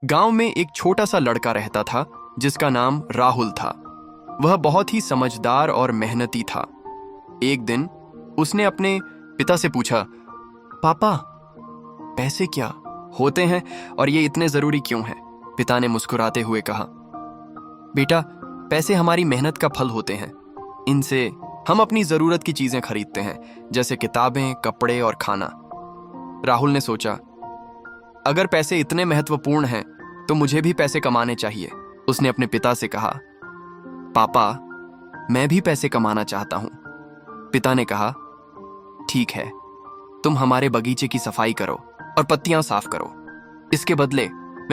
गांव में एक छोटा सा लड़का रहता था जिसका नाम राहुल था। वह बहुत ही समझदार और मेहनती था। एक दिन उसने अपने पिता से पूछा, पापा, पैसे क्या होते हैं और ये इतने जरूरी क्यों हैं? पिता ने मुस्कुराते हुए कहा, बेटा, पैसे हमारी मेहनत का फल होते हैं। इनसे हम अपनी जरूरत की चीजें खरीदते हैं, जैसे किताबें, कपड़े और खाना। राहुल ने सोचा, अगर पैसे इतने महत्वपूर्ण हैं तो मुझे भी पैसे कमाने चाहिए। उसने अपने पिता से कहा, पापा, मैं भी पैसे कमाना चाहता हूं। पिता ने कहा, ठीक है, तुम हमारे बगीचे की सफाई करो और पत्तियां साफ करो। इसके बदले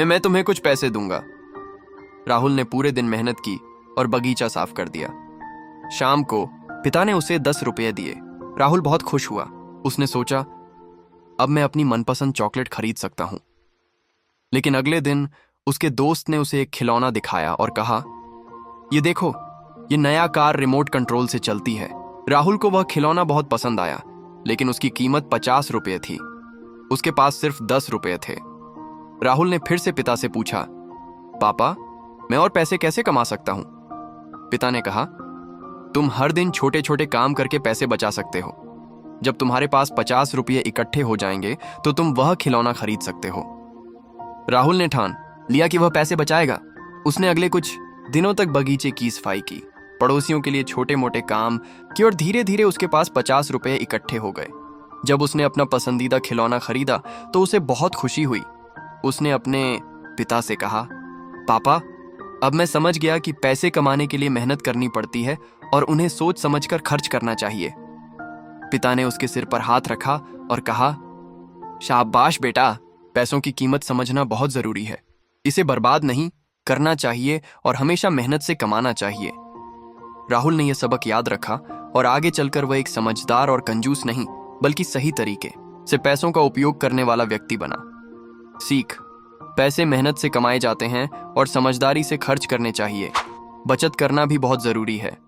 मैं तुम्हें कुछ पैसे दूंगा। राहुल ने पूरे दिन मेहनत की और बगीचा साफ कर दिया। शाम को पिता ने उसे 10 रुपये दिए। राहुल बहुत खुश हुआ। उसने सोचा, अब मैं अपनी मनपसंद चॉकलेट खरीद सकता हूं। लेकिन अगले दिन उसके दोस्त ने उसे एक खिलौना दिखाया और कहा, ये देखो, ये नया कार रिमोट कंट्रोल से चलती है। राहुल को वह खिलौना बहुत पसंद आया, लेकिन उसकी कीमत 50 रुपये थी। उसके पास सिर्फ 10 रुपये थे। राहुल ने फिर से पिता से पूछा, पापा, मैं और पैसे कैसे कमा सकता हूं? पिता ने कहा, तुम हर दिन छोटे छोटे काम करके पैसे बचा सकते हो। जब तुम्हारे पास 50 रुपये इकट्ठे हो जाएंगे तो तुम वह खिलौना खरीद सकते हो। राहुल ने ठान लिया कि वह पैसे बचाएगा। उसने अगले कुछ दिनों तक बगीचे की सफाई की, पड़ोसियों के लिए छोटे मोटे काम किए और धीरे धीरे उसके पास 50 रुपये इकट्ठे हो गए। जब उसने अपना पसंदीदा खिलौना खरीदा तो उसे बहुत खुशी हुई। उसने अपने पिता से कहा, पापा, अब मैं समझ गया कि पैसे कमाने के लिए मेहनत करनी पड़ती है और उन्हें सोच समझकर खर्च करना चाहिए। पिता ने उसके सिर पर हाथ रखा और कहा, शाबाश बेटा, पैसों की कीमत समझना बहुत जरूरी है। इसे बर्बाद नहीं करना चाहिए और हमेशा मेहनत से कमाना चाहिए। राहुल ने यह सबक याद रखा और आगे चलकर वह एक समझदार और कंजूस नहीं बल्कि सही तरीके से पैसों का उपयोग करने वाला व्यक्ति बना। सीख, पैसे मेहनत से कमाए जाते हैं और समझदारी से खर्च करने चाहिए। बचत करना भी बहुत जरूरी है।